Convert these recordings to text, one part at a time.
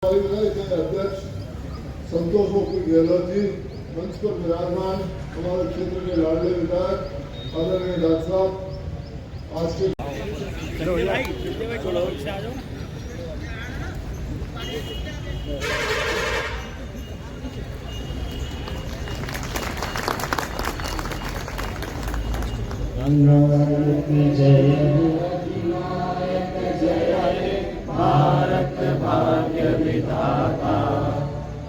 अध्यक्ष संतोष गहलोत जी मंच पर विराजमान, हमारे क्षेत्र के लाडले विधायक आदरणीय डॉक्टर साहब, आज के भारत भाग्य विधाता,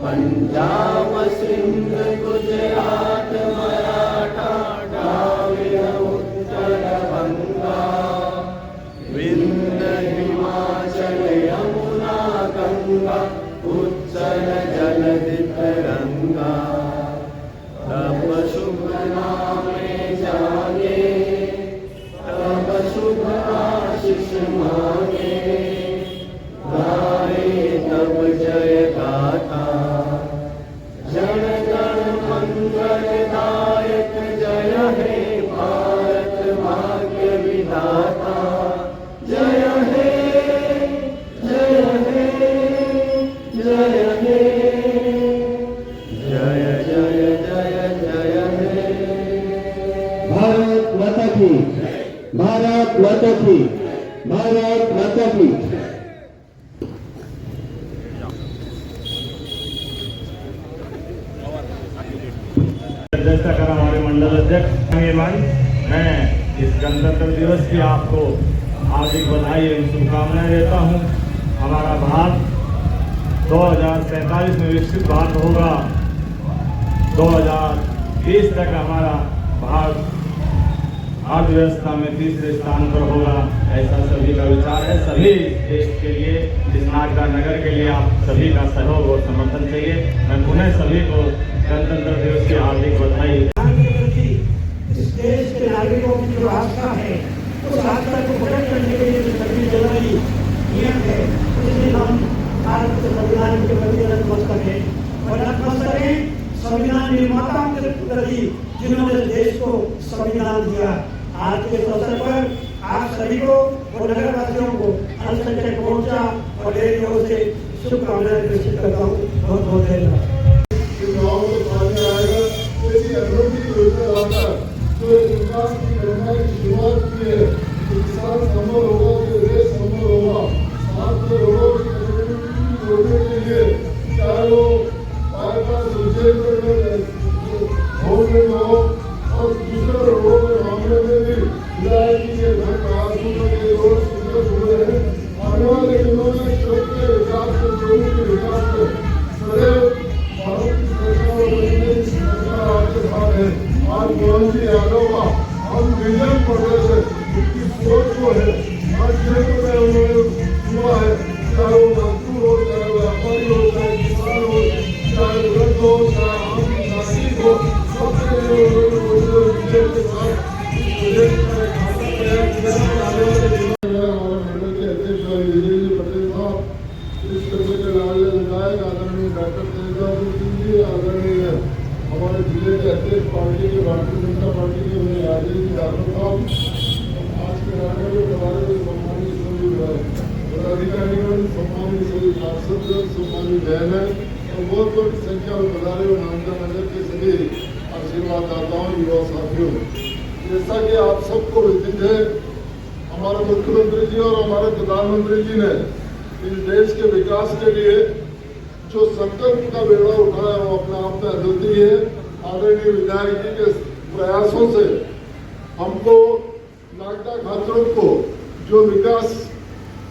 पंजाब सिंध गुजरात मराठा द्राविड़ उत्तर बंगा, विंध्य हिमाचल यमुना गंगा, उच्चल जलधि तरंगा, तब शुभ नामे जागे, तब शुभ आशीष मांगे, तब जय गाथा, जन गण मंगलदायक, जय हे भारत भाग्य विधाता, जय हे जय हे जय हे, जय जय जय जय हे। भारत माता की, भारत माता की, भारत माता की। अध्यक्षता करा हमारे मंडल अध्यक्ष मैं इस गणतंत्र दिवस की आपको हार्दिक बधाई एवं शुभकामनाएं देता हूं। हमारा भारत 2047 में विकसित भारत होगा। 2030 तक हमारा भारत अर्थव्यवस्था में तीसरे स्थान पर होगा, ऐसा सभी का विचार है। सभी देश के लिए, इस नागदा नगर के लिए आप सभी का सहयोग और समर्थन चाहिए। मैं पुनः सभी को गणतंत्र दिवस की हार्दिक बधाई। इस देश के नागरिकों की जो आस्था है, उस आस्था को प्रकट करने के लिए 26 जनवरी नियम है, उस दिन हम भारत के संविधान के प्रति नतमस्तक हैं और नतमस्तक हैं संविधान निर्माताओं के प्रति, जिन्होंने देश को संविधान दिया। आज के अवसर पर आप सभी को और नगरवासियों को अल्पसंख्यक मोर्चा और ढेर जोर से शुभकामनाएं प्रेषित करता हूँ। बहुत बहुत धन्यवाद। विकास की योजना की शुरुआत की है, किसान संभव होगा, देश संभव होगा। साथ में लोगों की कनेक्टिविटी जोड़ने के लिए, चाहे वो बाईपास उज्जैन हो और दूसरे रोडों के मामले में भी विधायक के घर के रोड सुंदर हुए हैं। आने वाले दिनों में क्षेत्र के विकास को, जोड़ने के विकास को सदैव भारत की सरकार और सरकार आपके साथ है। आज मोहन जी यादव का हम विजन प्रोग्रेस है, उनकी सोच को है। आज क्षेत्र में उन्होंने हुआ है, चाहे वो मजदूर हो, चाहे व्यापारी हो, चाहे किसान हो, चाहे वृद्ध हो, चाहे आम नागरिक हो, सबके लिए उन्होंने विजन के साथ प्रोजेक्ट का एक खाता तैयार किया है। आने वाले दिनों में हमारे मंडल के अध्यक्ष विजय जी पटेल साहब, इस क्षेत्र के लाडले विधायक आदरणीय डॉक्टर तेजस्वी जी, आदरणीय हमारे जिले के अध्यक्ष पार्टी के, भारतीय जनता पार्टी के राजेश यादव साहब, आज के नाटक के प्रभारी को सम्मानित सभी पदाधिकारीगण, सम्मानित सभी सांसद, सम्मानित बहनें और बहुत बड़ी संख्या में पधारे हुए नागदा नगर के सभी आशीर्वाददाताओं, युवा साथियों। जैसा कि आप सबको विदित है, हमारे मुख्यमंत्री जी और हमारे प्रधानमंत्री जी ने इस देश के विकास के लिए जो संकल्प का बेड़ा उठाया वो अपने आप में अद्वितीय है। आदरणीय विधायक जी के प्रयासों से हमको नागदा खाचरों को जो विकास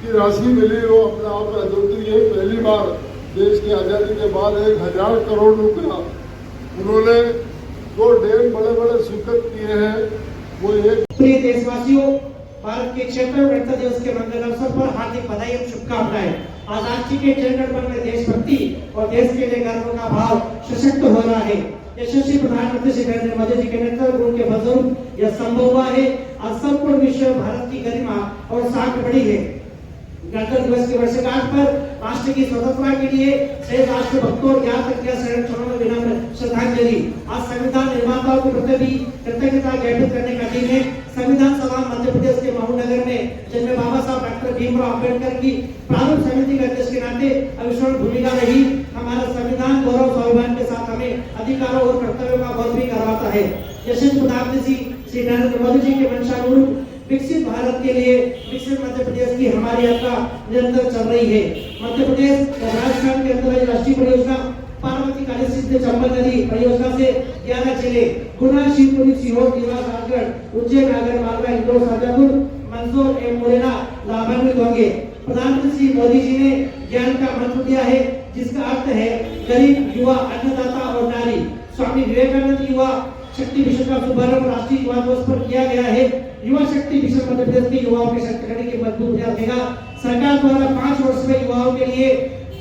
की राशि मिली वो अपने आप में अद्वितीय है। पहली बार देश की आजादी के बाद 1000 करोड़ रुपया उन्होंने 2 डैम बड़े बड़े स्वीकृत किए हैं। वो एक प्रिय देशवासियों, भारत के क्षेत्र गणतंत्र दिवस के मंगल अवसर पर हार्दिक बधाई एवं शुभकामनाएं। आज राष्ट्र के जनगण मन में देशभक्ति और देश के लिए गर्व का भाव सशक्त हो रहा है। यशस्वी प्रधानमंत्री श्री नरेंद्र मोदी जी के नेतृत्व उनके बदौलत यह संभव हुआ है। आज संपूर्ण विश्व भारत की गरिमा और शान बढ़ी है। गणतंत्र दिवस की वर्षगांठ पर राष्ट्र की स्वतंत्रता के लिए सही राष्ट्र भक्तों और ज्ञान तक संरक्षण में विनम्र श्रद्धांजलि। आज संविधान निर्माताओं के प्रति भी कृतज्ञता ज्ञापित करने का दिन है। संविधान सभा मध्य प्रदेश के महोनगर नगर में जिनमें बाबा साहब डॉक्टर भीमराव अंबेडकर की प्रारूप समिति के अध्यक्ष के नाते अविस्मरणीय भूमिका रही। हमारा संविधान गौरव स्वाभिमान के साथ हमें अधिकारों और कर्तव्यों का बोध भी करवाता है। यशस्वी प्रधानमंत्री श्री नरेंद्र मोदी जी के मंशानुरूप विकसित भारत के लिए विकसित मध्य प्रदेश की हमारी यात्रा निरंतर चल रही है। मध्य प्रदेश राजस्थान के अंतर्गत राष्ट्रीय परियोजना पार्वती काली सिद्ध चंबल नदी परियोजना से 11 जिले गुना, शिवपुरी, सीहोर, देवास, राजगढ़, उज्जैन, आगर मालवा, इंदौर, शाजापुर, मंदसौर एवं मुरैना लाभान्वित होंगे। प्रधानमंत्री श्री मोदी जी ने ज्ञान का मंत्र दिया है, जिसका अर्थ है गरीब, युवा, अन्नदाता और नारी। स्वामी विवेकानंद युवा शक्ति मिशन का शुभारंभ राष्ट्रीय युवा दिवस पर किया गया है। युवा शक्ति मिशन मध्य प्रदेश के युवाओं के सशक्तिकरण की मजबूत बुनियाद देगा। सरकार द्वारा 5 वर्ष में युवाओं के लिए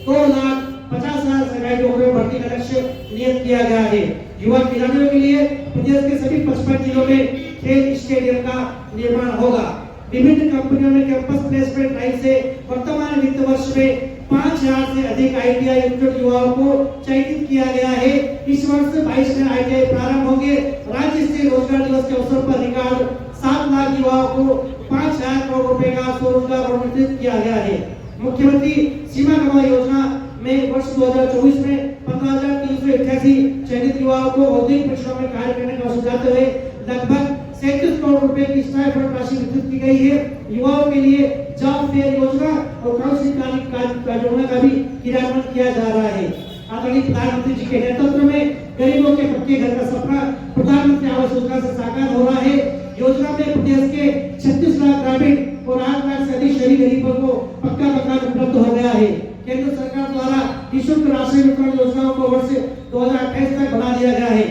2,50,000 सरकारी नौकरियों भर्ती का लक्ष्य नियत किया गया है। युवा खिलाड़ियों के लिए प्रदेश के सभी 55 जिलों में खेल स्टेडियम का निर्माण होगा। विभिन्न कंपनियों में कैंपस प्लेसमेंट ड्राइव से वर्तमान वित्त वर्ष में 5,000 से अधिक ITI उत्कृष्ट युवाओं को चयनित किया गया है। इस वर्ष 22 में ITI प्रारंभ होंगे। राज्य स्तरीय रोजगार दिवस के अवसर पर रिकॉर्ड 7 लाख युवाओं को 5,000 करोड़ रुपए का स्वरोजगार आवंटित किया गया है। मुख्यमंत्री सीमा कमाई योजना में वर्ष 2024 में 15,388 चयनित युवाओं को औद्योगिक परिश्रम में कार्य करने का अवसर देते हुए लगभग 37 करोड़ रुपए की स्टाइपेंड राशि वितरित की गई है। युवाओं के लिए जॉब फेयर योजना और काउंसलिंग योजना का भी क्रियान्वयन किया जा रहा है। आदरणीय प्रधानमंत्री जी के नेतृत्व में गरीबों के पक्के घर का सपना प्रधानमंत्री आवास योजना से साकार हो रहा है। योजना में प्रदेश के 36 लाख ग्रामीण और 8 लाख से अधिक शहरी गरीबों को पक्का मकान उपलब्ध हो गया है। केंद्र सरकार द्वारा निःशुल्क राशन वितरण योजनाओं को वर्ष 2028 तक बढ़ा दिया गया है।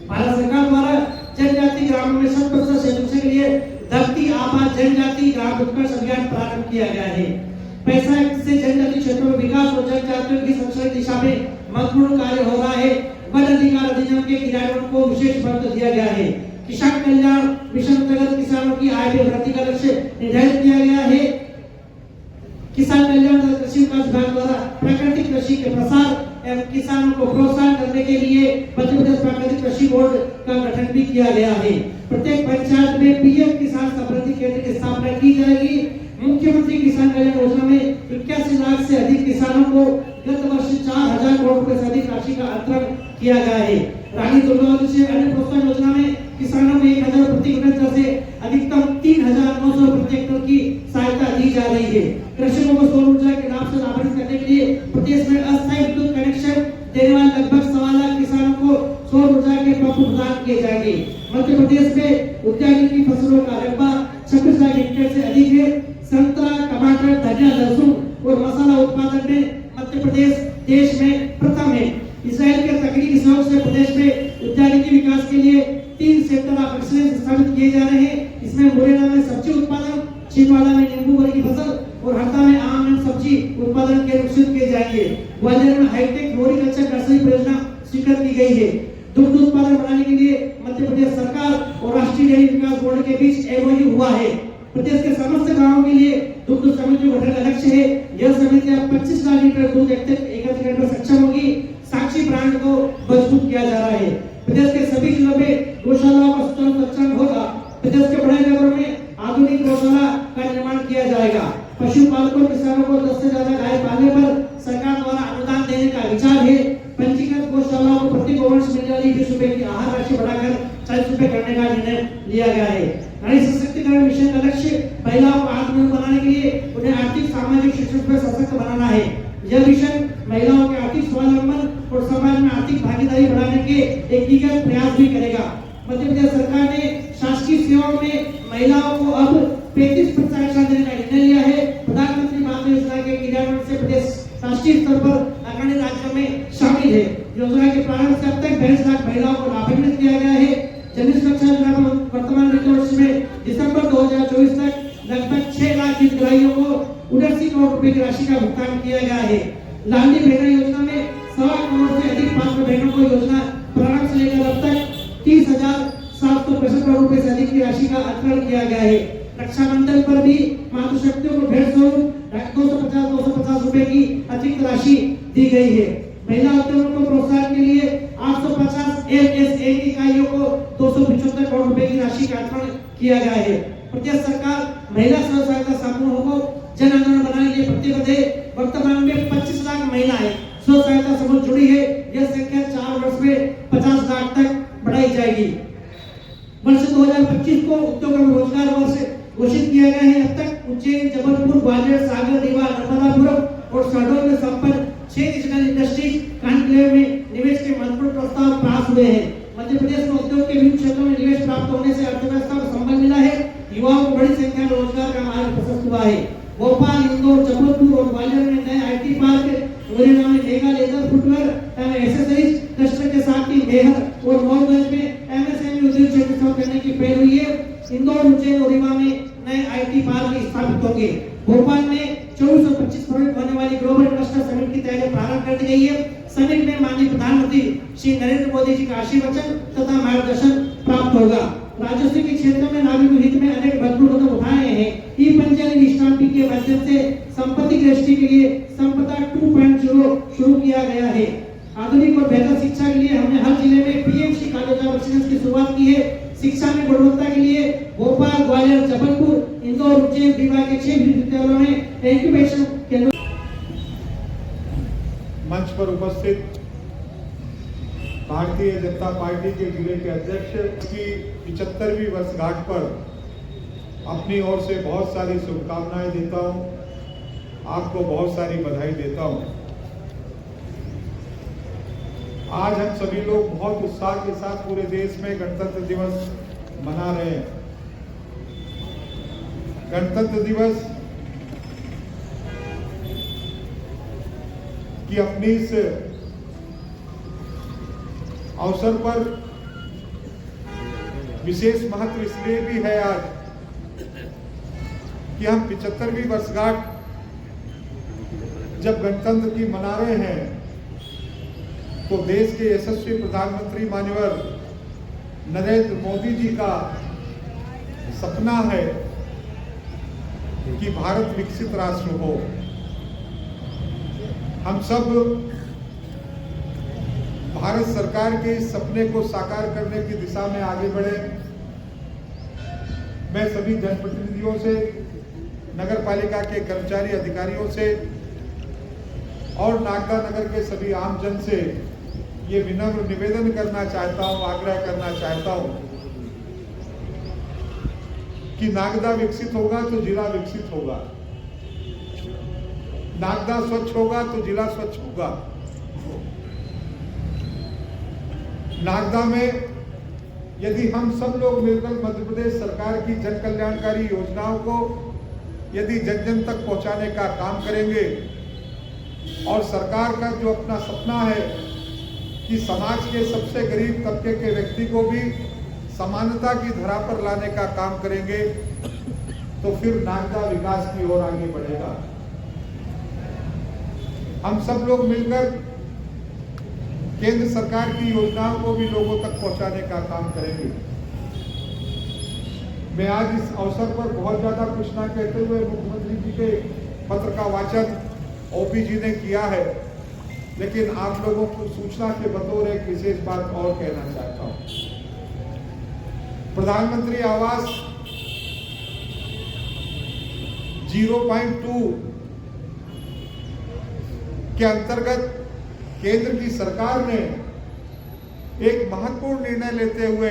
भारत सरकार द्वारा जनजाति ग्रामों में 100% शिक्षा के लिए धरती आबा जनजाति ग्राम उत्कर्ष अभियान प्रारंभ किया गया है। पैसा से जनजाति क्षेत्रों में विकास और जनजातियों की संरक्षण दिशा में महत्वपूर्ण कार्य हो रहा है। वन अधिकार अधिनियम के क्रियान्वयन को विशेष महत्व दिया गया है। किसान कल्याण मिशन अंतर्गत किसानों की आय में वृद्धि का लक्ष्य निर्धारित किया गया है। किसान कल्याण कृषि विकास विभाग द्वारा प्राकृतिक कृषि के प्रसार एवं किसानों को प्रोत्साहन करने के लिए मध्य प्रदेश प्राकृतिक कृषि बोर्ड का गठन भी किया गया है। प्रत्येक पंचायत में पीएम किसान समृद्धि केंद्र की स्थापना की जाएगी। मुख्यमंत्री किसान कल्याण योजना में 81 लाख से अधिक किसानों को गत वर्ष 4,000 करोड़ रुपए से अधिक राशि का अंतरण किया गया है। रानी दुर्गावती से अन्य प्रोत्साहन योजना में किसानों को 1,000 प्रति हेक्टेयर से अधिकतम 3,900 प्रति हेक्टेयर की सहायता दी जा रही है। कृषकों को सौर ऊर्जा के लाभ से लाभान्वित करने के लिए प्रदेश में अस्थायी विद्युत कनेक्शन देने वाले लगभग 1.25 लाख किसानों को सौर ऊर्जा के पंप प्रदान किए जाएंगे। मध्य प्रदेश में उद्यानिकी फसलों का रकबा 26 लाख हेक्टेयर से अधिक है। संतरा, टमाटर, धनिया, लहसुन और मसाला उत्पादन में मध्य प्रदेश देश में प्रथम है। इसराइल के तकनीकी सहयोग से प्रदेश में उद्यानिकी विकास के लिए 3 सेंटर ऑफ एक्सीलेंस स्थापित किए जा रहे हैं। इसमें मुरैना में सब्जी उत्पादन, छिंदवाड़ा में नींबू की फसल और हरदा में आम एवं सब्जी उत्पादन के विकसित किए जाएंगे। ग्वालियर में हाईटेक फ्लोरिकल्चर नर्सरी परियोजना स्वीकृत की गई है। दुग्ध उत्पादन बढ़ाने के लिए मध्य प्रदेश सरकार और राष्ट्रीय डेयरी विकास बोर्ड के बीच एमओयू हुआ है। प्रदेश के समस्त गांवों के लिए दुग्ध समिति गठन का लक्ष्य है। यह समिति अब 25 लाख लीटर दूध एकत्र करने में सक्षम होगी। साक्षी ब्रांड को मजबूत किया जा रहा है। प्रदेश के सभी जिलों में गौशालाओं का संचालन होगा। प्रदेश के बड़े नगरों में आधुनिक गौशाला का निर्माण किया जाएगा। पशुपालकों किसानों को 10 से ज्यादा गाय पालने पर सरकार द्वारा अनुदान देने का विचार है। पंजीकृत गौशालाओं को प्रति गोवंश मिलने वाली 20 रुपए की आहार राशि बढ़ाकर 40 रुपए करने का निर्णय लिया गया है। नारी सशक्तिकरण मिशन का लक्ष्य महिलाओं को आत्मनिर्भर बनाने के लिए उन्हें आर्थिक सामाजिक शिक्षा में सशक्त बनाना है। यह मिशन महिलाओं के आर्थिक स्वावलंबन और समाज में आर्थिक भागीदारी बढ़ाने के एकीकृत प्रयास भी करेगा। मध्य प्रदेश सरकार ने शासकीय सेवाओं में महिलाओं को अब 35% आरक्षण देने का निर्णय लिया है। प्रधानमंत्री मातृ योजना के क्रियान्वयन से प्रदेश राष्ट्रीय स्तर पर अग्रणी राज्यों में शामिल है। योजना के प्रारंभ से अब तक 22 लाख महिलाओं को लाभान्वित किया गया है। जननी सुरक्षा योजना में वर्तमान वित्त वर्ष में दिसंबर 2024 तक लगभग 6 लाख हितग्राहियों को 79 करोड़ रुपए की राशि का भुगतान किया गया है। लाडली बहना योजना में 1.25 करोड़ से अधिक पात्र बहनों को योजना प्रारंभ से लेकर अब तक 30,765 करोड़ रुपए से अधिक की राशि का अंतरण किया गया है। रक्षाबंधन पर भी मातृशक्तियों को भेंट स्वरूप 250 रुपए की अतिरिक्त राशि दी गई है। महिला उद्यमों को प्रोत्साहन के लिए 850 एमएसएमई इकाइयों को 275 करोड़ रुपए की राशि का अंतरण किया गया है। प्रदेश सरकार लिए प्रतिबद्ध है। वर्तमान में 25 लाख महिलाएं स्व सहायता समूह जुड़ी है। यह संख्या 4 वर्ष में 50 लाख तक बढ़ाई जाएगी। वर्ष 2025 को उद्योग एवं रोजगार वर्ष घोषित किया गया है। अब तक उज्जैन, जबलपुर, ग्वालियर, सागर, रीवा, नर्मदापुरम और शहडोल में संपन्न 6 रीजनल इंडस्ट्रीज कॉन्क्लेव में निवेश के महत्वपूर्ण प्रस्ताव पास हुए हैं। मध्य प्रदेश में उद्योग के विभिन्न क्षेत्रों में निवेश प्राप्त होने से अर्थव्यवस्था को संबल मिला है। युवाओं को बड़ी संख्या में रोजगार का मार्ग प्रशस्त हुआ है। भोपाल, इंदौर, जबलपुर और ग्वालियर में नए आईटी पार्क, मुरैना में मेगा लेदर फुटवेयर एवं एक्सेसरीज क्लस्टर के साथ ही मेहर और मौलगंज में एमएसएमई उद्योग क्षेत्र स्थापित करने की पहल हुई है। इंदौर, उज्जैन और रीवा में नए आईटी पार्क स्थापित होंगे। भोपाल में 24 और 25 फरवरी को होने वाली ग्लोबल क्लस्टर समिट की तैयारी प्रारंभ कर दी गई है। समिट में माननीय प्रधानमंत्री श्री नरेंद्र मोदी जी का आशीर्वचन तथा मार्गदर्शन प्राप्त होगा। राजस्व के क्षेत्र में नागरिक हित में अनेक महत्वपूर्ण कदम उठाए हैं। ई पंचायत स्टाम्पिंग के माध्यम से संपत्ति की रजिस्ट्री के लिए संपदा 2.0 शुरू किया गया है। आधुनिक और बेहतर शिक्षा के लिए हमने हर जिले में पीएमसी कॉलेज ऑफ एक्सीलेंस की शुरुआत की है। शिक्षा में गुणवत्ता के लिए भोपाल, ग्वालियर, जबलपुर, इंदौर, उज्जैन, रीवा के 6 विश्वविद्यालयों में इंक्यूबेशन केंद्र। मंच पर उपस्थित भारतीय जनता पार्टी के जिले के अध्यक्ष की 75वीं वर्षगांठ पर अपनी ओर से बहुत सारी शुभकामनाएं देता हूं। आपको बहुत सारी बधाई देता हूं। आज हम सभी लोग बहुत उत्साह के साथ पूरे देश में गणतंत्र दिवस मना रहे हैं। गणतंत्र दिवस की अपनी इस अवसर पर विशेष महत्व इसलिए भी है आज कि हम 75वीं वर्षगांठ जब गणतंत्र की मना रहे हैं तो देश के यशस्वी प्रधानमंत्री माननीय नरेंद्र मोदी जी का सपना है कि भारत विकसित राष्ट्र हो। हम सब भारत सरकार के इस सपने को साकार करने की दिशा में आगे बढ़े। मैं सभी जनप्रतिनिधियों से, नगर पालिका के कर्मचारी अधिकारियों से और नागदा नगर के सभी आमजन से ये विनम्र निवेदन करना चाहता हूं, आग्रह करना चाहता हूं कि नागदा विकसित होगा तो जिला विकसित होगा, नागदा स्वच्छ होगा तो जिला स्वच्छ होगा। नागदा में यदि हम सब लोग मिलकर मध्य प्रदेश सरकार की जन कल्याणकारी योजनाओं को यदि जन जन तक पहुंचाने का काम करेंगे और सरकार का जो अपना सपना है कि समाज के सबसे गरीब तबके के व्यक्ति को भी समानता की धरा पर लाने का काम करेंगे तो फिर नागदा विकास की ओर आगे बढ़ेगा। हम सब लोग मिलकर केंद्र सरकार की योजनाओं को भी लोगों तक पहुंचाने का काम करेंगे। मैं आज इस अवसर पर बहुत ज्यादा कुछ ना कहते हुए मुख्यमंत्री जी के पत्र का वाचन ओपी जी ने किया है, लेकिन आप लोगों को सूचना के बतौर एक विशेष बात और कहना चाहता हूं। प्रधानमंत्री आवास 0.2 के अंतर्गत केंद्र की सरकार ने एक महत्वपूर्ण निर्णय लेते हुए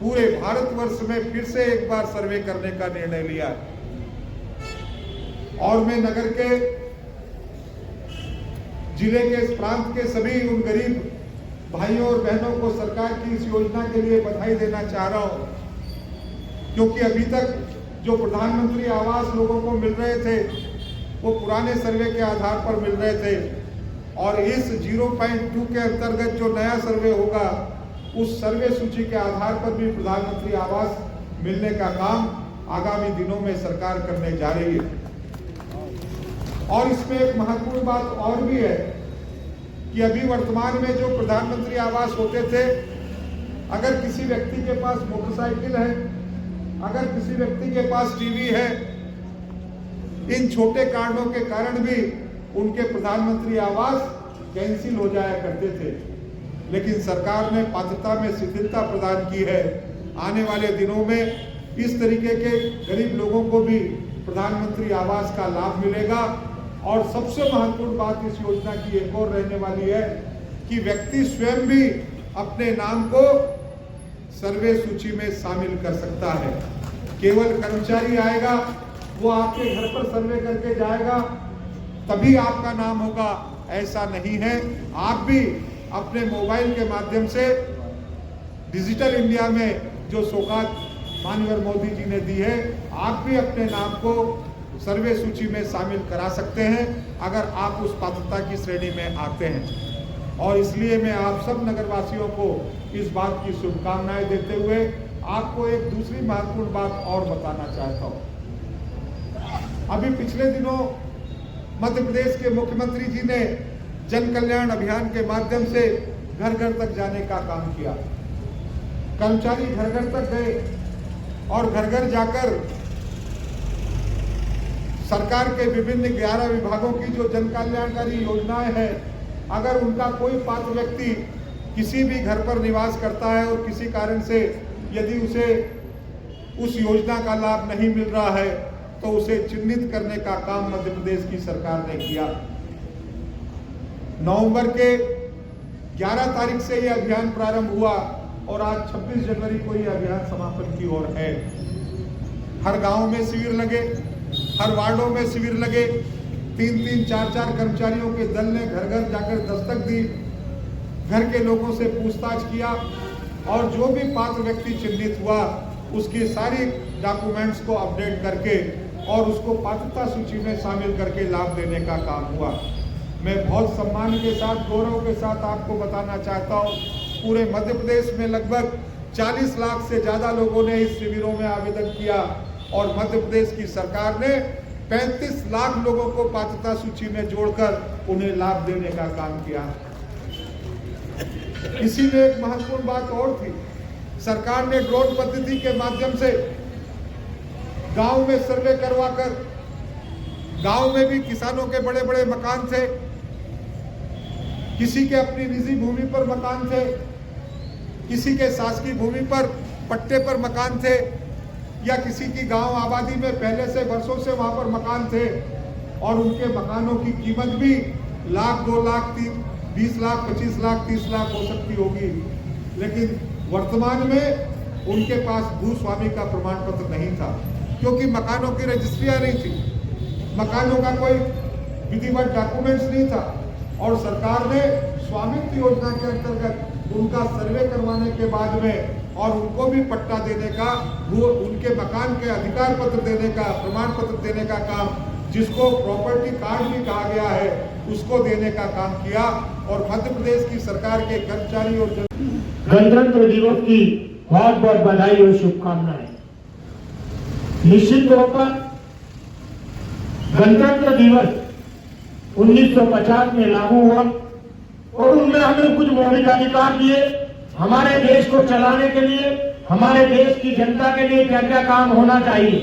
पूरे भारतवर्ष में फिर से एक बार सर्वे करने का निर्णय लिया और मैं नगर के जिले के इस प्रांत के सभी उन गरीब भाइयों और बहनों को सरकार की इस योजना के लिए बधाई देना चाह रहा हूं, क्योंकि अभी तक जो प्रधानमंत्री आवास लोगों को मिल रहे थे वो पुराने सर्वे के आधार पर मिल रहे थे और इस 0.2 के अंतर्गत जो नया सर्वे होगा उस सर्वे सूची के आधार पर भी प्रधानमंत्री आवास मिलने का काम आगामी दिनों में सरकार करने जा रही है। और इसमें एक महत्वपूर्ण बात और भी है कि अभी वर्तमान में जो प्रधानमंत्री आवास होते थे, अगर किसी व्यक्ति के पास मोटरसाइकिल है, अगर किसी व्यक्ति के पास टीवी है, इन छोटे कारणों के कारण भी उनके प्रधानमंत्री आवास कैंसिल हो जाया करते थे। लेकिन सरकार ने पात्रता में शिथिलता प्रदान की है। आने वाले दिनों में इस तरीके के गरीब लोगों को भी प्रधानमंत्री आवास का लाभ मिलेगा। और सबसे महत्वपूर्ण बात इस योजना की एक और रहने वाली है कि व्यक्ति स्वयं भी अपने नाम को सर्वे सूची में शामिल कर सकता है। केवल कर्मचारी आएगा, वो आपके घर पर सर्वे करके जाएगा, तभी आपका नाम होगा, ऐसा नहीं है। आप भी अपने मोबाइल के माध्यम से डिजिटल इंडिया में जो सौगात माननीय मोदी जी ने दी है, आप भी अपने नाम को सर्वे सूची में शामिल करा सकते हैं अगर आप उस पात्रता की श्रेणी में आते हैं। और इसलिए मैं आप सब नगरवासियों को इस बात की शुभकामनाएं देते हुए आपको एक दूसरी महत्वपूर्ण बात और बताना चाहता हूं। अभी पिछले दिनों मध्य प्रदेश के मुख्यमंत्री जी ने जन कल्याण अभियान के माध्यम से घर घर तक जाने का काम किया। कर्मचारी घर घर तक गए और घर घर जाकर सरकार के विभिन्न 11 विभागों की जो जन कल्याणकारी योजनाएं हैं, अगर उनका कोई पात्र व्यक्ति किसी भी घर पर निवास करता है और किसी कारण से यदि उसे उस योजना का लाभ नहीं मिल रहा है तो उसे चिन्हित करने का काम मध्य प्रदेश की सरकार ने किया। नवंबर के 11 तारीख से यह अभियान प्रारंभ हुआ और आज 26 जनवरी को यह अभियान समापन की ओर है। हर गांव में शिविर लगे, हर वार्डों में शिविर लगे, 3-3, 4-4 कर्मचारियों के दल ने घर घर जाकर दस्तक दी, घर के लोगों से पूछताछ किया और जो भी पात्र व्यक्ति चिन्हित हुआ उसकी सारी डॉक्यूमेंट्स को अपडेट करके और उसको पात्रता सूची में शामिल करके लाभ देने का काम हुआ। मैं बहुत सम्मान के साथ, गौरव के साथ आपको बताना चाहता हूँ, पूरे मध्य प्रदेश में लगभग 40 लाख से ज़्यादा लोगों ने इस शिविरों में आवेदन किया और मध्य प्रदेश की सरकार ने 35 लाख लोगों को पात्रता सूची में जोड़कर उन्हें लाभ देने का काम किया। इसी में एक महत्वपूर्ण बात और थी, सरकार ने ड्रोन पद्धति के माध्यम से गांव में सर्वे करवाकर, गांव में भी किसानों के बड़े बड़े मकान थे, किसी के अपनी निजी भूमि पर मकान थे, किसी के शासकीय भूमि पर पट्टे पर मकान थे, या किसी की गांव आबादी में पहले से वर्षों से वहां पर मकान थे और उनके मकानों की कीमत भी लाख, 2 लाख, 20 लाख, 25 लाख, 30 लाख हो सकती होगी, लेकिन वर्तमान में उनके पास भूस्वामी का प्रमाण पत्र नहीं था क्योंकि मकानों की रजिस्ट्रियां नहीं थी, मकानों का कोई विधिवत डॉक्यूमेंट्स नहीं था। और सरकार ने स्वामित्व योजना के अंतर्गत उनका सर्वे करवाने के बाद में और उनको भी पट्टा देने का, उनके मकान के अधिकार पत्र देने का, प्रमाण पत्र देने का काम, जिसको प्रॉपर्टी कार्ड भी कहा गया है, उसको देने का काम किया। और मध्य प्रदेश की सरकार के कर्मचारी और गणतंत्र दिवस की बहुत बहुत बधाई और शुभकामनाएं। निश्चित तौर पर गणतंत्र दिवस 1950 में लागू हुआ और उनमें हमें कुछ मौलिक अधिकार दिए, हमारे देश को चलाने के लिए, हमारे देश की जनता के लिए क्या क्या काम होना चाहिए।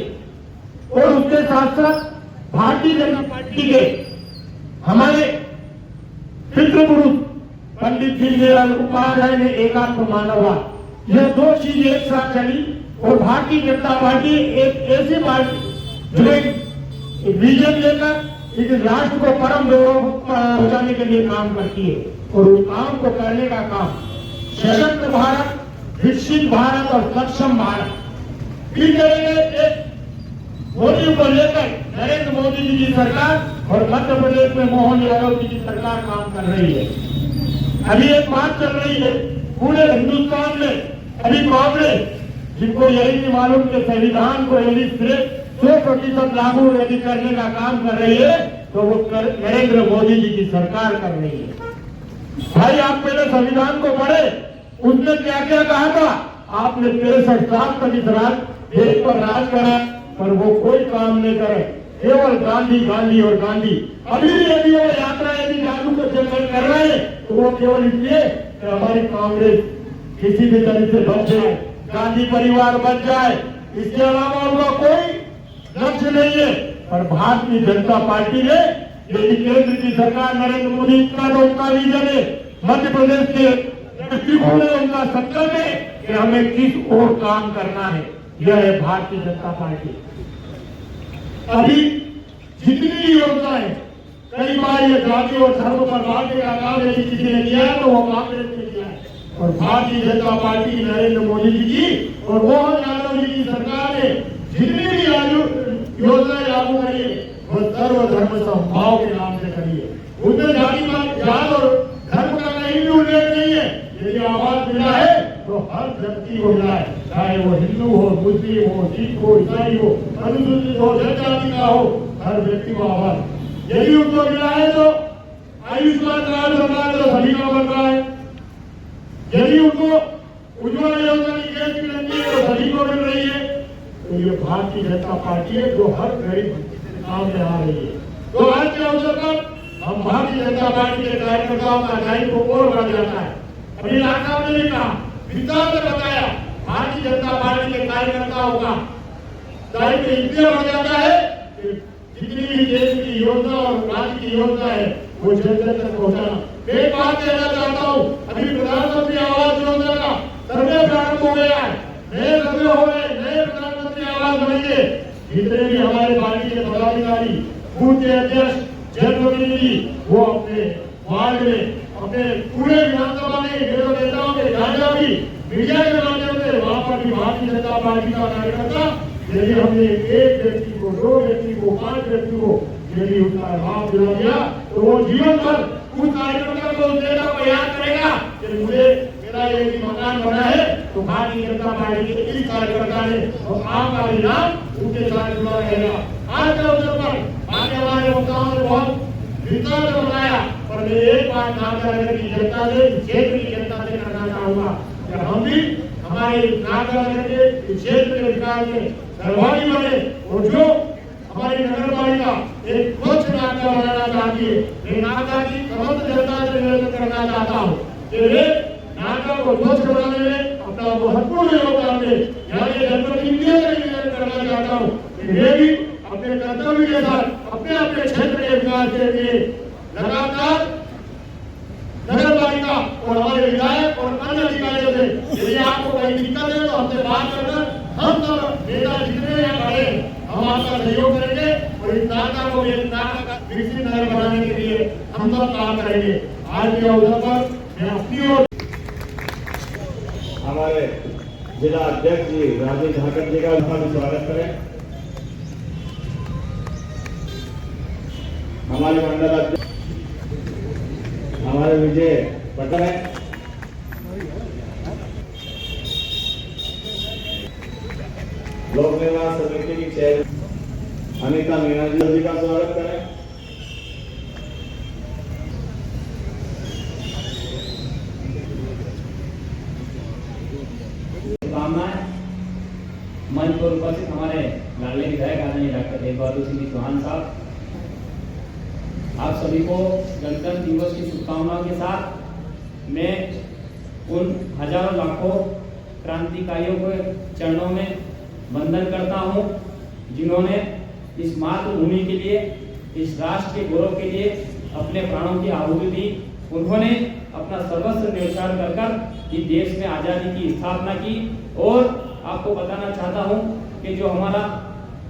और उसके साथ साथ भारतीय जनता पार्टी के हमारे पितृपुरुष पंडित दीनदयाल उपाध्याय ने एकात्म मानववाद, यह 2 चीजें एक साथ चली और भारतीय जनता पार्टी एक ऐसी पार्टी जो एक विजन लेकर इस राष्ट्र को परम गौरव पहुंचाने के लिए काम करती है और उस काम को करने का काम सशक्त भारत, विकसित भारत और सक्षम भारत फिर करेंगे। एक मोदी को लेकर नरेंद्र मोदी जी की सरकार और मध्य प्रदेश में मोहन यादव जी की सरकार काम कर रही है। अभी एक बात चल रही है पूरे हिंदुस्तान में, अभी कांग्रेस जिनको यही नहीं मालूम कि संविधान को यदि 100% लागू यदि करने का काम कर रही है तो वो नरेंद्र मोदी जी की सरकार कर रही है। भाई आप पहले संविधान को पढ़े, उसने क्या क्या कहा था। आपने 63 साल तक इस देश पर राज करा पर वो कोई काम नहीं करे, केवल गांधी गांधी और गांधी। अभी भी यदि वो यात्रा यदि लालू को जंगल कर रहे हैं तो वो केवल इसलिए कि हमारी कांग्रेस किसी भी तरह से बच जाए, गांधी परिवार बच जाए, इसके अलावा उनका कोई लक्ष्य नहीं है। पर भारतीय जनता पार्टी ने यदि केंद्र की सरकार नरेंद्र मोदी का तो उनका विजन है, मध्य प्रदेश के दृष्टिकोण में उनका संकल्प है कि हमें किस ओर काम करना है, यह है भारतीय जनता पार्टी। अभी जितनी योजनाएं कई बार ये जाति और धर्म पर बांटने का काम यदि किसी ने किया है तो वो कांग्रेस ने किया है और भारतीय जनता पार्टी की नरेंद्र मोदी जी की और मोहन यादव जी की सरकार ने जितनी भी योजनाएं लागू करी है वो सर्व धर्म समभाव के नाम से करी है। उसमें जात और धर्म का कहीं भी उल्लेख नहीं है। यदि आवाज मिला है तो हर व्यक्ति को मिला है, चाहे वो हिंदू हो, मुस्लिम हो, सिख हो, ईसाई हो, अनुसूचित हो, जनजाति का हो, हर व्यक्ति को आवाज यदि उनको मिला है तो आयुष्मान कार्ड बन रहा है तो सभी का बन रहा है। यदि उनको उज्ज्वला योजना की गैस की लगी है तो सभी को मिल रही है। तो ये भारतीय जनता पार्टी है जो हर गरीब सामने आ रही है। तो आज के अवसर पर हम भारतीय जनता पार्टी के कार्यकर्ताओं का दायित्व और बढ़ जाता है। अभी राजा ने भी कहा, विस्तार में बताया, भारतीय जनता पार्टी के कार्यकर्ताओं का दायित्व इतना बढ़ जाता है कि जितनी भी देश की योजना और राज्य की योजना है वो जन जन तक पहुंचाना। एक बात कहना चाहता हूँ, अभी प्रधानमंत्री आवास योजना का सर्वे प्रारंभ हो गया है, नए सर्वे हो गए, नए प्रधानमंत्री आवास बनेंगे। जितने भी हमारे पार्टी के पदाधिकारी, बूथ के अध्यक्ष, जनप्रतिनिधि वो अपने वार्ड में, अपने पूरे विधानसभा में विरोधी नेताओं के जहाँ भी मीडिया के माध्यम से वहां पर भी भारतीय जनता पार्टी का कार्यकर्ता यदि हमने एक व्यक्ति को, दो व्यक्ति को, 5 व्यक्ति को यदि उसका लाभ दिला दिया तो वो जीवन भर उस कार्यकर्ता को, उस नेता को याद करेगा कि मुझे मेरा ये मकान बना है तो भारतीय जनता पार्टी के इस कार्यकर्ता ने और आपका परिणाम उनके साथ जुड़ा रहेगा। आज के अवसर पर आगे हमारे वक्ताओं ने बहुत विस्तार से बताया, पर मैं एक बात नागरिक की जनता से, क्षेत्र की जनता से करना चाहूंगा कि हम भी हमारे नागरिक के क्षेत्र के विकास में सहभागी बने और जो हमारी नगर पालिका एक स्वच्छ नागरिक बनाना चाहती है, मैं नागरिक की समस्त जनता से निवेदन करना चाहता हूँ कि वे नागरिक को स्वच्छ बनाने में अपना महत्वपूर्ण योगदान दें। यानी जनप्रतिनिधियों से निवेदन करना चाहता हूँ कि वे भी अपने कर्तव्य के साथ अपने अपने क्षेत्र के विकास के लिए लगातार नगर पालिका और हमारे विधायक और अन्य अधिकारियों से यदि आपको कोई दिक्कत है तो हमसे बात करकर हम सब नेता जितने यहाँ खड़े हम आपका सहयोग करेंगे और इस नाका को विकसित नगर बनाने के लिए हम सब काम करेंगे। आज के अवसर पर मैं अपनी ओर हमारे जिला अध्यक्ष जी राजेश ठाकर जी का स्वागत करें। हमारे मंडल अध्यक्ष हमारे विजय पटेल है। लोक निर्माण समिति की चेयर अनिता मीना जी का स्वागत करें। शुभकामनाएं। मंच पर उपस्थित हमारे लाडले विधायक आदरणीय डॉक्टर तेज बहादुर सिंह चौहान साहब, आप सभी को गणतंत्र दिवस की शुभकामनाओं के साथ मैं उन हजारों लाखों क्रांतिकारियों के चरणों में वंदन करता हूं जिन्होंने इस मातृभूमि के लिए, इस राष्ट्र के गौरव के लिए अपने प्राणों की आहुति दी। उन्होंने अपना सर्वस्व न्यौछावर कर इस देश में आजादी की स्थापना की। और आपको बताना चाहता हूं कि जो हमारा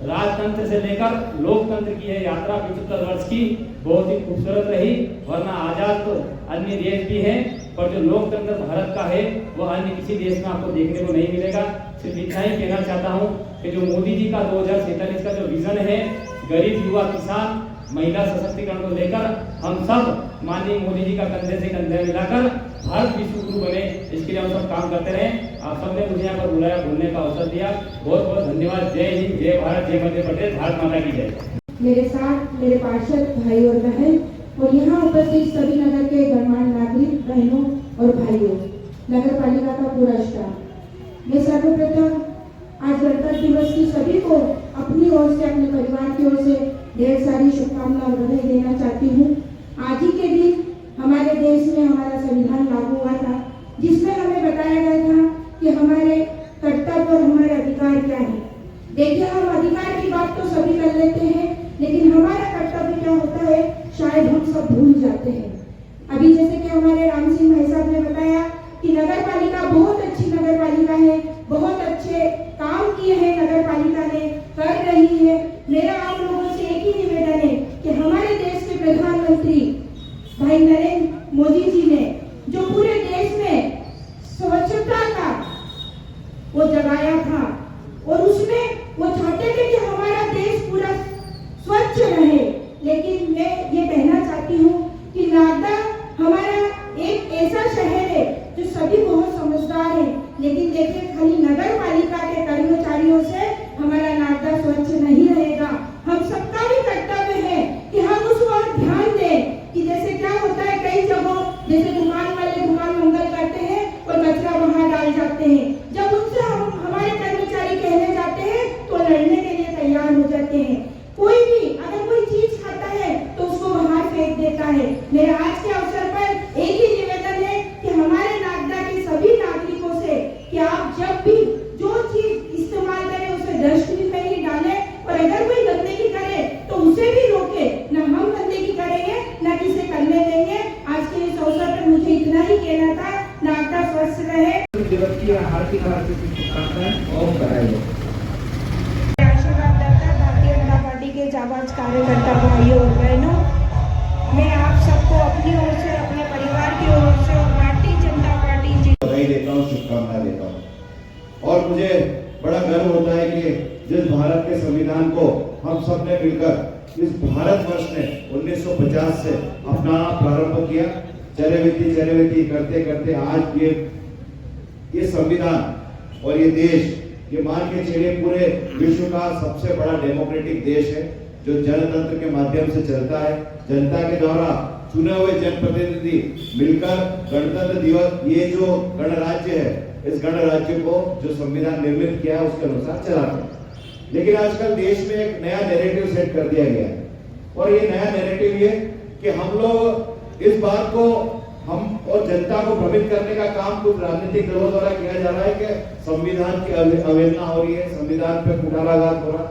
राजतंत्र से लेकर लोकतंत्र की है यात्रा 75 वर्ष की बहुत ही खूबसूरत रही। वरना आजाद तो अन्य देश भी हैं, पर जो लोकतंत्र भारत का है वो अन्य किसी देश में आपको देखने को नहीं मिलेगा। सिर्फ इतना ही कहना चाहता हूँ कि जो मोदी जी का 2047 का जो विजन है, गरीब, युवा, किसान, महिला सशक्तिकरण को लेकर हम सब माननीय मोदी जी का कंधे से कंधे मिलाकर भारत विश्व गुरु बने, इसके लिए हम सब काम करते रहे। आप सबने मुझे यहाँ पर बुलाया, बोलने का अवसर दिया, बहुत बहुत धन्यवाद। जय हिंद, जय भारत, जय मध्य प्रदेश, भारत माता की जय। मेरे साथ मेरे पार्षद भाई और बहन और यहाँ उपस्थित सभी नगर के गणमान्य नागरिक बहनों और भाइयों, नगर पालिका का पूरा स्टाफ, मैं सर्वप्रथम आज गणतंत्र दिवस की सभी को अपनी ओर से, अपने परिवार की ओर से ढेर सारी शुभकामनाएं और बधाई देना चाहती हूँ। आज ही के दिन हमारे देश में हमारा संविधान लागू हुआ था, जिसमें हमें बताया गया था कि हमारे कर्तव्य और हमारे अधिकार क्या है। देखिए, हम अधिकार की बात तो सभी कर लेते हैं, लेकिन हमारा कर्तव्य क्या होता है शायद हम सब भूल जाते हैं। अभी जैसे कि हमारे राम सिंह भाई साहब ने बताया कि नगर पालिका बहुत अच्छी नगर पालिका है, बहुत अच्छे काम किए हैं नगर पालिका ने, कर रही है। मेरा आप लोग भाई नरेंद्र मोदी जी ने जो पूरे देश में स्वच्छता का वो जगाया था, और उसमें वो चाहते थे कि हमारा देश पूरा स्वच्छ रहे। लेकिन मैं ये कहना चाहती हूँ कि नागदा हमारा एक ऐसा शहर है जो सभी बहुत समझदार है, लेकिन देखिए खाली नगर पालिका के कर्मचारियों से हमारा नागदा स्वच्छ नहीं रहेगा। हम सबका भी कर्तव्य है कि हम उस पर ध्यान दें कि जैसे क्या होता है कई जगहों, जैसे दुकान वाले दुकान मंगल करते हैं और कचरा वहां डाल जाते हैं। जब उनसे हमारे कर्मचारी कहने जाते हैं तो लड़ने के लिए तैयार हो जाते हैं। कोई भी अगर कोई चीज खाता है तो उसको बाहर फेंक देता है। मेरे आज के अवसर पर एक ही निवेदन है कि हमारे नागदा के सभी नागरिकों से कि आप जब भी जो चीज इस्तेमाल करें उसे डस्टबिन में ही डालें, और अगर कोई गंदगी करे तो उसे भी रोके। न हम गंदगी करेंगे न किसे करने देंगे। आज के इस अवसर पर मुझे इतना ही कहना था। नागदा स्वस्थ रहे। दिवस की हार्दिक शुभकामनाएं और बधाई। भारतीय जनता पार्टी के जाबाज कार्यकर्ता भाइयों और बहनों, मैं आप सबको अपनी ओर से, अपने परिवार की ओर से और भारतीय जनता पार्टी जी बधाई देता हूँ, शुभकामनाएं देता हूँ। और मुझे बड़ा गर्व होता है कि जिस भारत के संविधान को हम सब ने मिलकर इस भारतवर्ष ने 1950 से अपना प्रारंभ किया, चरैवेती करते करते आज ये संविधान और ये देश, ये मान के चलिए पूरे विश्व का सबसे बड़ा डेमोक्रेटिक देश है, जो जनतंत्र के माध्यम से चलता है। जनता के द्वारा चुने हुए जनप्रतिनिधि मिलकर गणतंत्र दिवस, ये जो गणराज्य है, इस गणराज्य को जो संविधान निर्मित किया है उसके अनुसार चलाते हैं। लेकिन आजकल देश में एक नया नैरेटिव सेट कर दिया गया है, और ये नया नैरेटिव ये कि हम लोग इस बात को हम और जनता को भ्रमित करने का काम कुछ राजनीतिक दलों द्वारा किया जा रहा है कि संविधान की अवहेलना हो रही है, संविधान पे कुठाराघात हो रहा।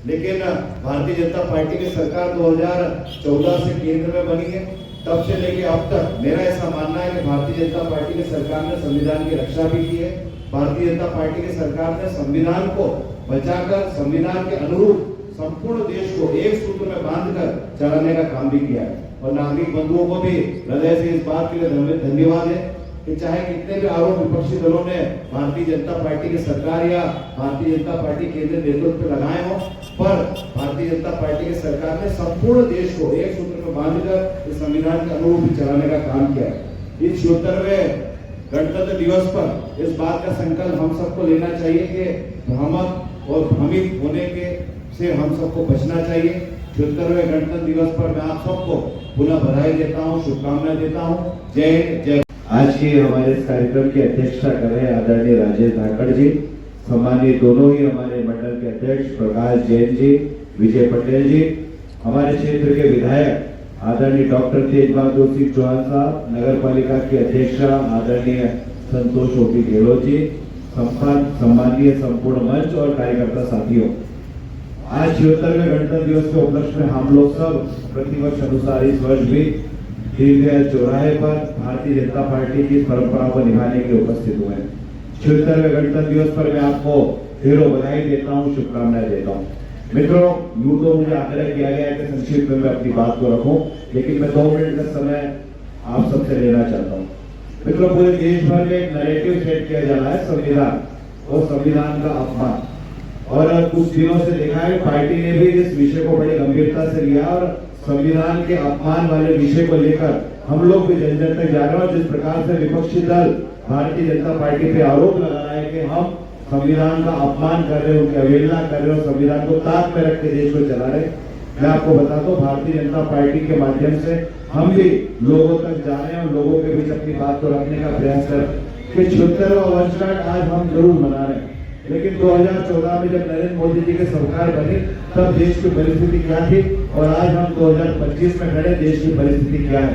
लेकिन भारतीय जनता पार्टी की सरकार 2014 से केंद्र में बनी है, तब से लेके अब तक मेरा ऐसा मानना है कि भारतीय जनता पार्टी की सरकार ने संविधान की रक्षा भी की है। भारतीय जनता पार्टी की सरकार ने संविधान को बचाकर संविधान के अनुरूप संपूर्ण देश को एक सूत्र में बांधकर चलाने का काम भी किया है। और नागरिक बंधुओं को भी हृदय से इस बात के लिए धन्यवाद है कि चाहे कितने भी आरोप विपक्षी दलों ने भारतीय जनता पार्टी की सरकार या भारतीय जनता पार्टी केंद्रीय नेतृत्व पे लगाए हो, पर भारतीय जनता पार्टी की सरकार ने संपूर्ण देश को एक सूत्र में बांधकर इस संविधान के अनुरूप चलाने का काम किया है। इस 76वें गणतंत्र दिवस पर इस बात का संकल्प हम सबको लेना चाहिए कि भ्रामक और भ्रमित होने के से हम सबको बचना चाहिए। 76वें गणतंत्र दिवस पर मैं आप सबको पुनः बधाई देता हूँ, शुभकामनाएं देता हूँ। जय हिंद, जय। आज की हमारे इस कार्यक्रम की अध्यक्षता कर रहे हैं आदरणीय राजेश धाकड़ जी, सम्मानीय दोनों ही हमारे मंडल के अध्यक्ष प्रकाश जैन जी, विजय पटेल जी, हमारे क्षेत्र के विधायक आदरणीय डॉक्टर तेज बहादुर सिंह चौहान साहब, नगर पालिका की अध्यक्षा आदरणीय संतोष ओपी गहलोत जी, सम्मानीय संपूर्ण मंच और कार्यकर्ता साथियों, आज 76वें गणतंत्र दिवस के उपलक्ष्य में हम लोग सब प्रतिवर्ष अनुसार इस वर्ष भी दीनदयाल चौराहे पर भारतीय जनता पार्टी की परंपरा को निभाने के लिए उपस्थित हुए हैं। 76वें गणतंत्र दिवस पर मैं आपको ढेरों बधाई देता हूँ, शुभकामनाएं देता हूँ। मित्रों, यूं तो मुझे आग्रह किया गया है कि संक्षिप्त में मैं अपनी बात को रखूं, लेकिन मैं 2 मिनट का समय आप सबसे लेना चाहता हूँ। मित्रों, पूरे देश भर में एक नैरेटिव सेट किया जा रहा है संविधान और संविधान का अपमान, और कुछ दिनों से देखा है पार्टी ने भी इस विषय को बड़ी गंभीरता से लिया और संविधान के अपमान वाले विषय को लेकर हम लोग भी जन जन तक जा रहे हैं। और जिस प्रकार से विपक्षी दल भारतीय जनता पार्टी पे आरोप लगा रहा है कि हम संविधान का अपमान कर रहे हैं, उनकी अवहेलना कर रहे हो, संविधान को ताक में रख के देश को चला रहे, मैं आपको बताता हूँ भारतीय जनता पार्टी के माध्यम से हम भी लोगों तक जा रहे हैं और लोगों के बीच अपनी बात को रखने का प्रयास कर रहे हैं कि 76वां वर्षगांठ आज हम जरूर मना रहे हैं। लेकिन 2014 में जब नरेंद्र मोदी जी की सरकार बनी तब देश की परिस्थिति क्या थी, और आज हम 2025 में खड़े, देश की परिस्थिति क्या है।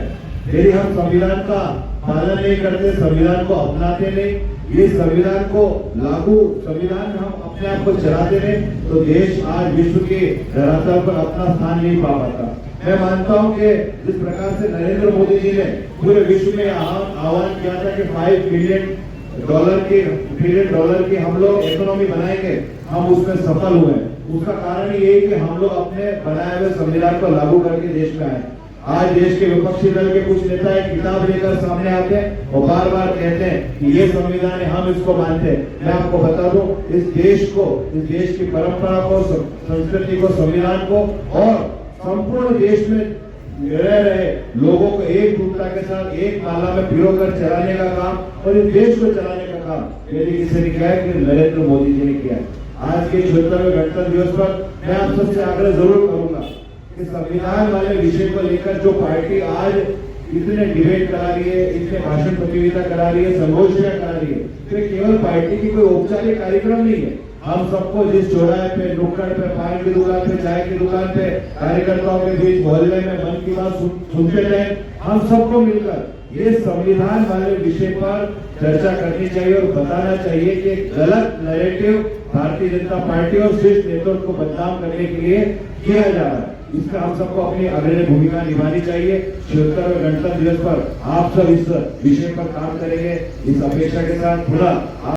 यदि हम संविधान का पालन नहीं करते, संविधान को अपनाते नहीं, ये संविधान को लागू संविधान में हम अपने आप को चलाते रहे, तो देश आज विश्व के धरातल पर अपना स्थान नहीं पा पाता। मैं मानता हूं कि जिस प्रकार से नरेंद्र मोदी जी ने पूरे विश्व में आह्वान किया था कि $5 बिलियन डॉलर की हम लोग इकोनॉमी बनाएंगे, हम उसमें सफल हुए। उसका कारण ये है कि हम लोग अपने बनाए हुए संविधान को लागू करके देश में आए। आज देश के विपक्षी दल के कुछ नेता एक किताब लेकर सामने आते हैं और बार बार कहते हैं कि ये संविधान है, हम इसको मानते हैं। मैं आपको बता दूं, इस देश की परंपरा को, संस्कृति को, संविधान को और संपूर्ण देश में रह रहे लोगों को एकजुटता के साथ एक माला में पिरोकर चलाने का काम और इस देश को चलाने का काम यदि किसी ने किया है कि नरेंद्र मोदी जी ने किया है। आज के 76वें गणतंत्र दिवस पर मैं आप सबसे आग्रह जरूर करूंगा कि संविधान वाले विषय को लेकर जो पार्टी आज इतने डिबेट करा रही है, इतने भाषण प्रतियोगिता करा रही है, संगोष्ठियां करा रही है, तो केवल पार्टी की कोई औपचारिक कार्यक्रम नहीं है। हम सबको जिस चौराहे पे, नुक्कड़ पे, पान की दुकान पे, चाय की दुकान पे, कार्यकर्ताओं के बीच मोहल्ले में मन की बात सुनते रहे, हम सबको मिलकर ये संविधान वाले विषय पर चर्चा करनी चाहिए और बताना चाहिए कि गलत नैरेटिव भारतीय जनता पार्टी और शीर्ष नेतृत्व को बदनाम करने के लिए किया जा रहा है। इसका हम सबको अपनी अग्रणी भूमिका निभानी चाहिए। 76वें गणतंत्र दिवस पर आप सब इस विषय पर काम करेंगे, इस अपेक्षा के साथ पुनः